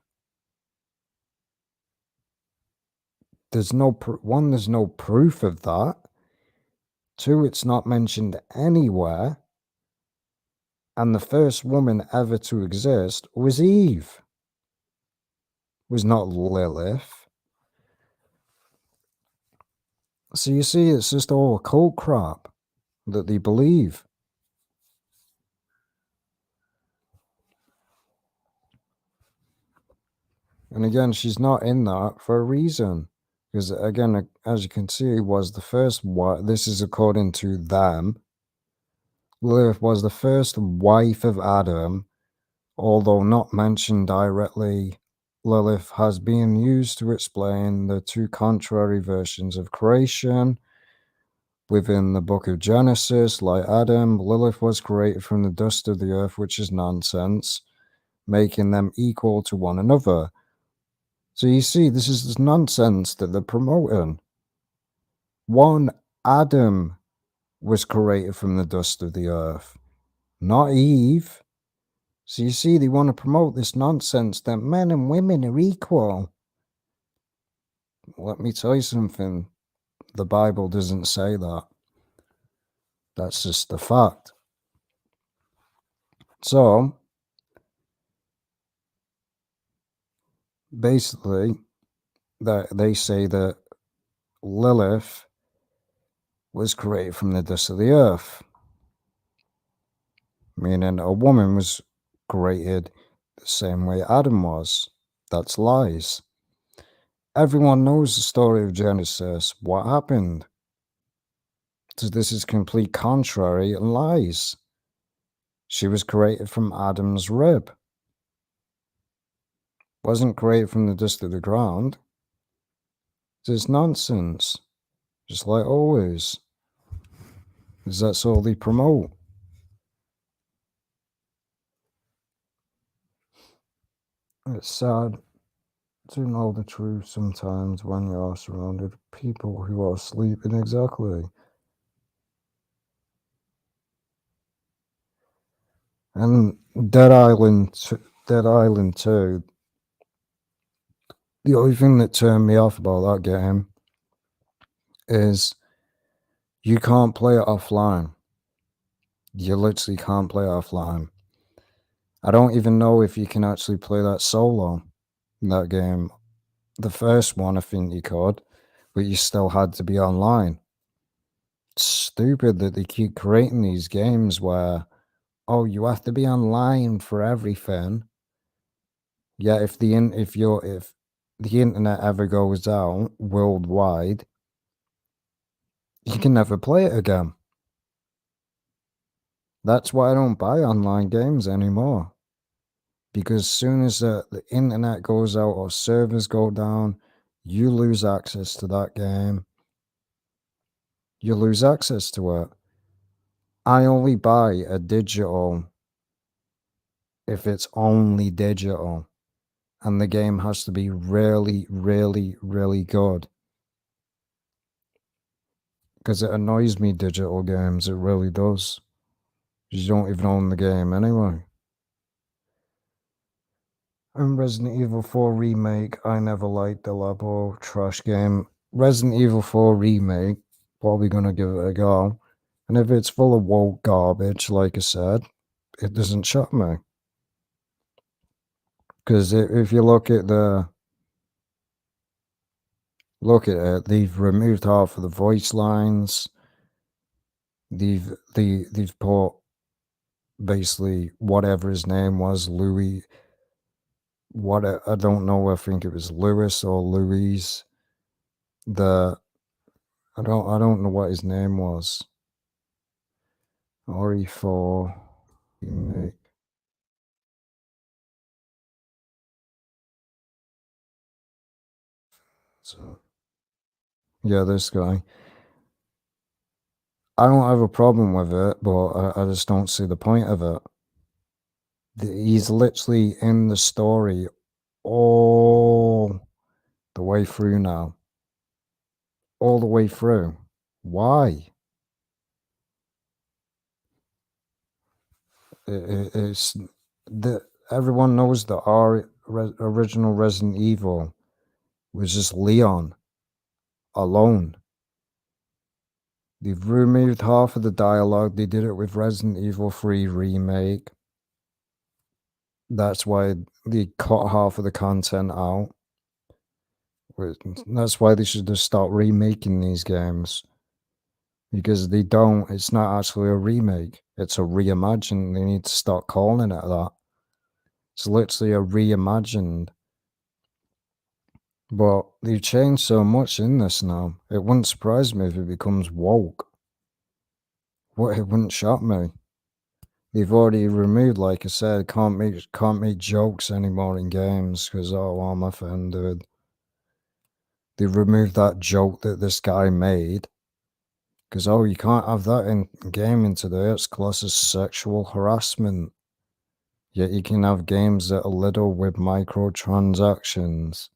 There's no there's no proof of that. 2, it's not mentioned anywhere. And the first woman ever to exist was Eve. Was not Lilith. So you see, it's just all occult crap that they believe. And again, she's not in that for a reason. Because again, as you can see, was the first wife. This is according to them. Lilith was the first wife of Adam, although not mentioned directly. Lilith has been used to explain the 2 contrary versions of creation. Within the book of Genesis, like Adam, Lilith was created from the dust of the earth, which is nonsense, making them equal to one another. So you see, this is this nonsense that they're promoting. 1, Adam was created from the dust of the earth, not Eve. So you see, they want to promote this nonsense that men and women are equal. Let me tell you something. The Bible doesn't say that. That's just a fact. So, basically, they say that Lilith was created from the dust of the earth, meaning a woman was created the same way Adam was. That's lies. Everyone knows the story of Genesis. What happened? So this is complete contrary and lies. She was created from Adam's rib. Wasn't created from the dust of the ground. It's nonsense. Just like always. Because that's all they promote. It's sad to know the truth sometimes when you are surrounded with people who are sleeping exactly. And Dead Island 2, the only thing that turned me off about that game is you can't play it offline. You literally can't play it offline. I don't even know if you can actually play that solo in that game. The first one, I think you could, but you still had to be online. It's stupid that they keep creating these games where, oh, you have to be online for everything. Yeah, if the internet ever goes out worldwide, you can never play it again. That's why I don't buy online games anymore. Because as soon as the internet goes out or servers go down, you lose access to that game. You lose access to it. I only buy a digital if it's only digital. And the game has to be really, really, really good. Because it annoys me, digital games. It really does. You don't even own the game anyway. And Resident Evil 4 Remake, I never liked the Labo trash game. Resident Evil 4 Remake, probably gonna give it a go. And if it's full of woke garbage, like I said, it doesn't shock me. Because if you look at it, they've removed half of the voice lines. They've put basically whatever his name was, Louis. What I don't know. I think it was Lewis or Louise. I don't know what his name was. RE4 remake. So yeah, this guy. I don't have a problem with it, but I just don't see the point of it. He's literally in the story all the way through now. All the way through. Why? It's everyone knows that our original Resident Evil was just Leon alone. They've removed half of the dialogue. They did it with Resident Evil 3 Remake. That's why they cut half of the content out. That's why they should just start remaking these games. Because they don't, it's not actually a remake. It's a reimagine. They need to start calling it that. It's literally a reimagined. But they've changed so much in this now. It wouldn't surprise me if it becomes woke. It wouldn't shock me. They've already removed, like I said, can't make jokes anymore in games because I'm offended. They removed that joke that this guy made because you can't have that in gaming today. It's classed as sexual harassment. Yet you can have games that are little with microtransactions.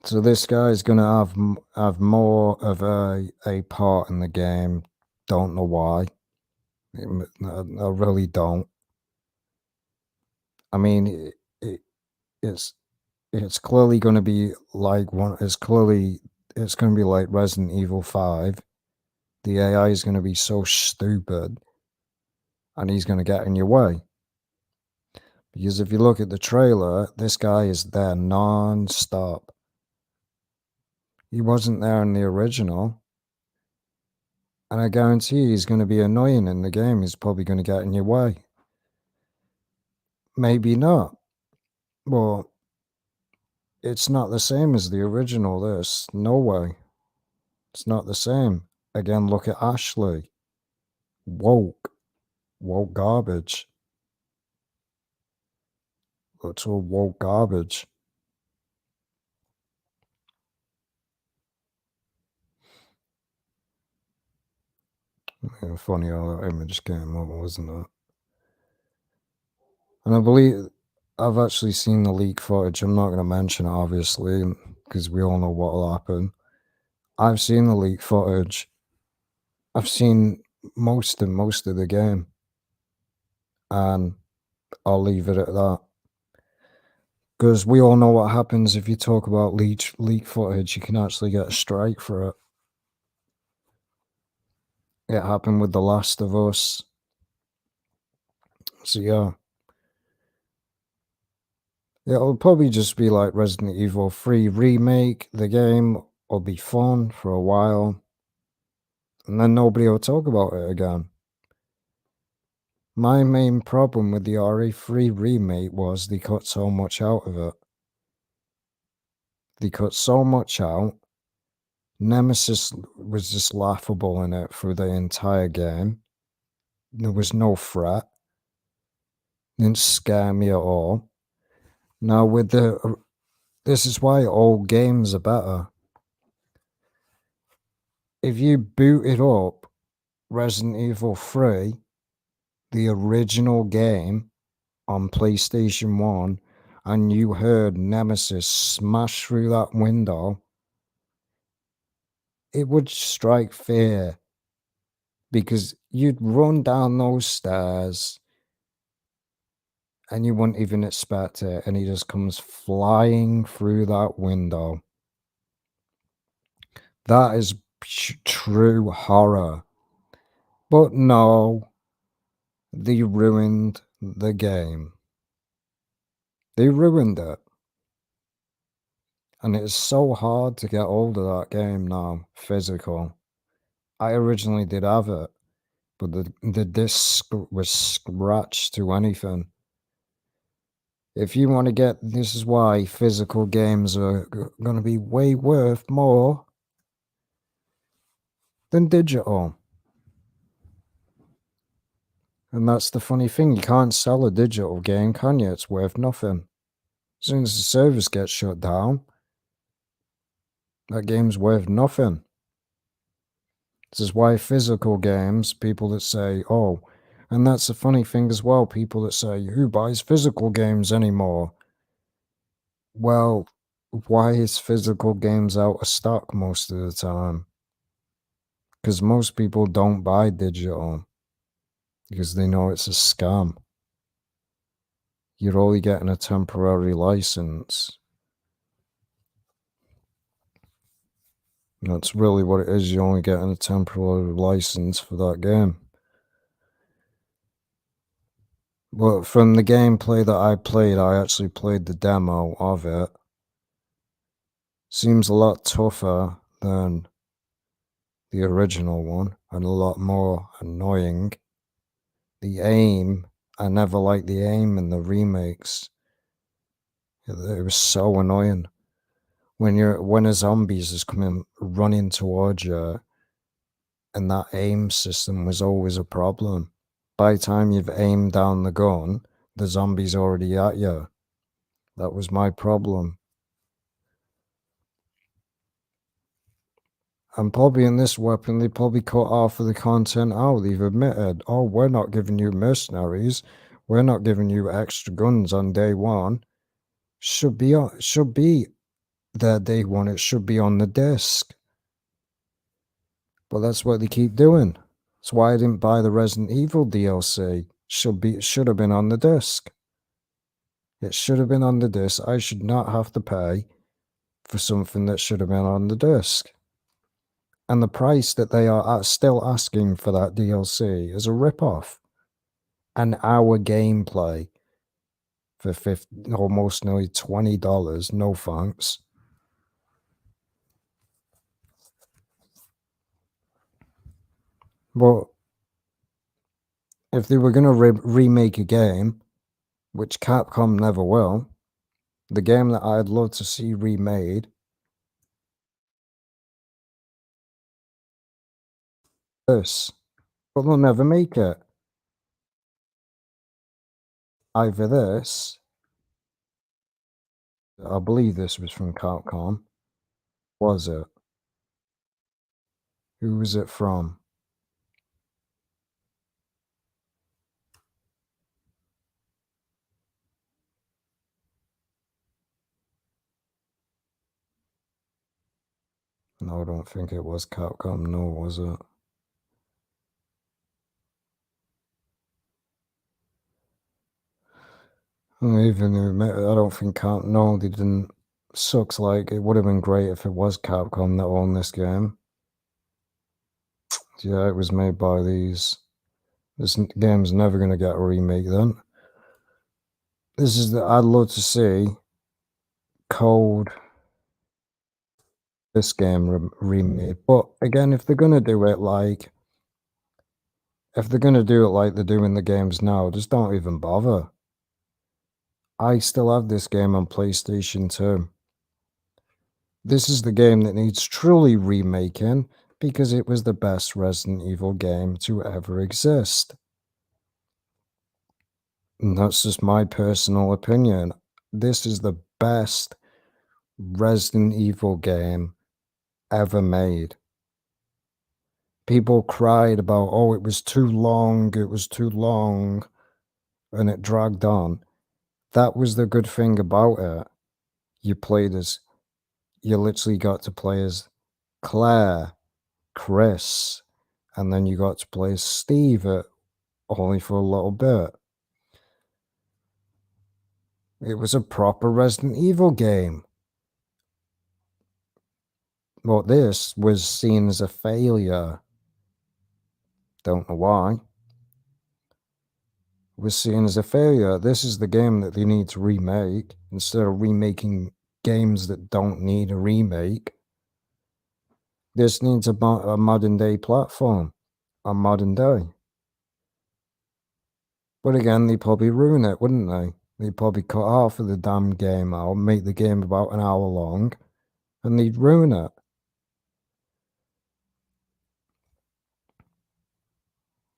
So this guy's gonna have more of a part in the game. Don't know why. I really don't. I mean, it's clearly going to be like it's going to be like Resident Evil 5. The AI is going to be so stupid, and he's going to get in your way. Because if you look at the trailer, this guy is there non-stop. He wasn't there in the original. And I guarantee he's going to be annoying in the game. He's probably going to get in your way. Maybe not. Well, it's not the same as the original, this. No way. It's not the same. Again, look at Ashley. Woke garbage. That's all woke garbage. Yeah, funny how that image came up, wasn't it? And I believe I've actually seen the leak footage. I'm not going to mention it, obviously, because we all know what will happen. I've seen the leak footage. I've seen most of the game. And I'll leave it at that. Because we all know what happens if you talk about leak footage. You can actually get a strike for it. It happened with The Last of Us. So yeah. It'll probably just be like Resident Evil 3 Remake. The game will be fun for a while. and then nobody will talk about it again. My main problem with the RE3 remake was they cut so much out of it. They cut so much out. Nemesis was just laughable in it through the entire game. There was no threat. Didn't scare me at all. Now with the... this is why old games are better. If you booted up Resident Evil 3, the original game, on PlayStation 1, and you heard Nemesis smash through that window, it would strike fear. Because you'd run down those stairs and you wouldn't even expect it, and he just comes flying through that window. That is true horror. But no, they ruined the game. They ruined it. And it's so hard to get hold of that game now, physical. I originally did have it, but the disc was scratched to anything. If you want to get, this is why physical games are going to be way worth more than digital. And that's the funny thing, you can't sell a digital game, can you? It's worth nothing. As soon as the service gets shut down, that game's worth nothing. This is why physical games, people that say, oh, and that's the funny thing as well, people that say, who buys physical games anymore? Well, why is physical games out of stock most of the time? Because most people don't buy digital. Because they know it's a scam. You're only getting a temporary license. That's really what it is. You're only getting a temporary license for that game. But from the gameplay that I played, I actually played the demo of it. Seems a lot tougher than the original one and a lot more annoying. The aim, I never liked the aim in the remakes. It was so annoying. When a zombies is coming running towards you, and that aim system was always a problem. By the time you've aimed down the gun, the zombie's already at you. That was my problem. And probably in this weapon, they probably cut half of the content out. They've admitted, oh, we're not giving you mercenaries. We're not giving you extra guns on day one. Should be there day one. It should be on the disc. But that's what they keep doing. That's why I didn't buy the Resident Evil DLC. It should have been on the disc. It should have been on the disc. I should not have to pay for something that should have been on the disc. And the price that they are still asking for that DLC is a rip-off. An hour gameplay for almost nearly $20. No thanks. But if they were going to remake a game, which Capcom never will, the game that I'd love to see remade, this. But they'll never make it. Either this, I believe this was from Capcom. Was it? Who was it from? No, I don't think it was Capcom. No, was it? Even I don't think no, they didn't. Sucks. Like, it would have been great if it was Capcom that owned this game. Yeah, it was made by these. This game's never gonna get a remake then. This is I'd love to see Code this game remade. But again, if they're gonna do it like they're doing the games now, just don't even bother. I still have this game on PlayStation 2. This is the game that needs truly remaking because it was the best Resident Evil game to ever exist. And that's just my personal opinion. This is the best Resident Evil game ever made. People cried about, oh, it was too long, and it dragged on. That was the good thing about it. You literally got to play as Claire, Chris, and then you got to play as Steve only for a little bit. It was a proper Resident Evil game. But this was seen as a failure. Don't know why. It was seen as a failure. This is the game that they need to remake instead of remaking games that don't need a remake. This needs a modern day platform. A modern day. But again, they'd probably ruin it, wouldn't they? They'd probably cut half of the damn game out, make the game about an hour long, and they'd ruin it.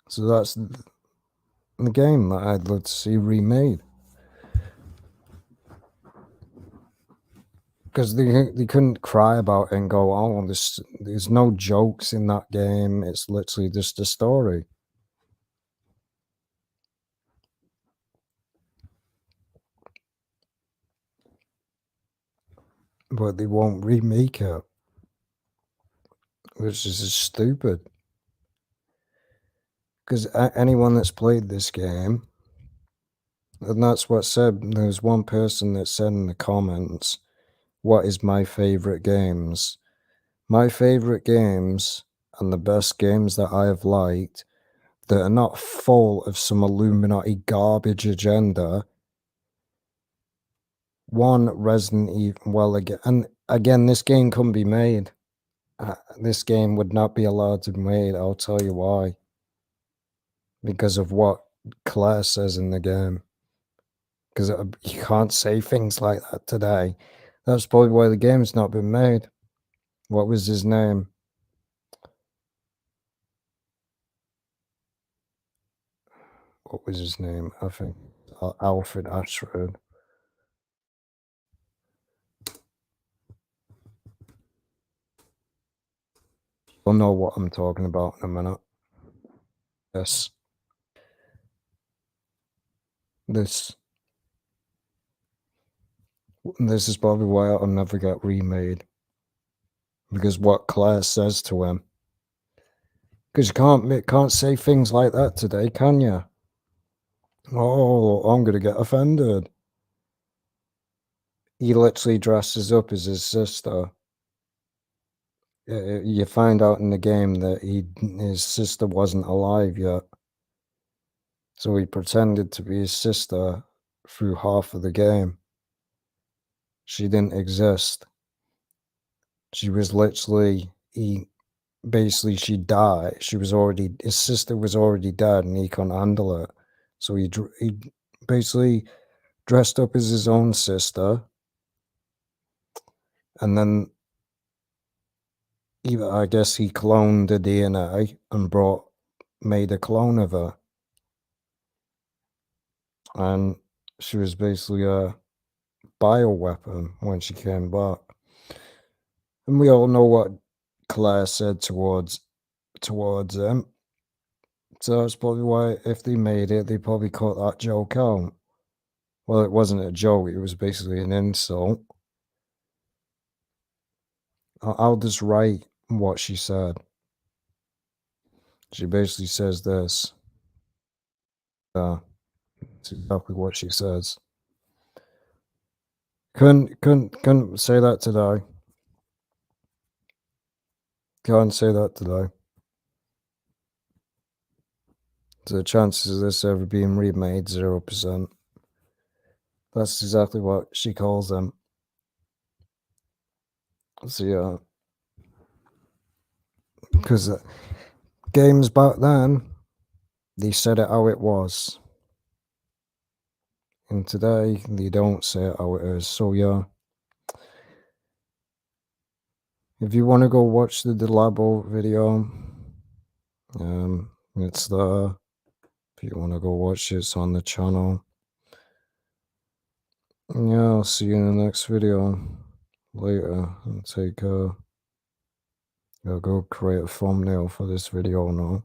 So that's the game that I'd love to see remade. Because they couldn't cry about it and go, oh, there's no jokes in that game. It's literally just a story. But they won't remake it. Which is just stupid. Because anyone that's played this game, and that's what said, there's one person that said in the comments, what is my favorite games? My favorite games, and the best games that I have liked, that are not full of some Illuminati garbage agenda. One, Resident Evil, well, again, this game couldn't be made. This game would not be allowed to be made, I'll tell you why. Because of what Claire says in the game. Because you can't say things like that today. That's probably why the game's not been made. What was his name? What was his name? I think Alfred Ashford. You'll know what I'm talking about in a minute. Yes. This is probably why it'll never get remade. Because what Claire says to him. Because you can't say things like that today, can you? Oh, I'm going to get offended. He literally dresses up as his sister. You find out in the game that his sister wasn't alive yet. So he pretended to be his sister through half of the game. She didn't exist. She was literally, basically she died. His sister was already dead and he couldn't handle it. So he basically dressed up as his own sister. And then I guess he cloned the DNA and made a clone of her. And she was basically a bioweapon when she came back. And we all know what Claire said towards him. So that's probably why, if they made it, they probably cut that joke out. Well, it wasn't a joke, it was basically an insult. I'll just write what she said. She basically says this. That's exactly what she says. Couldn't say that today. Can't say that today. So the chances of this ever being remade, 0%. That's exactly what she calls them. So yeah. Because games back then, they said it how it was. And today, they don't say it how it is. So yeah. If you want to go watch the Diablo video, it's there. If you want to go watch it, it's on the channel. And yeah, I'll see you in the next video later. And take care. I'll go create a thumbnail for this video now.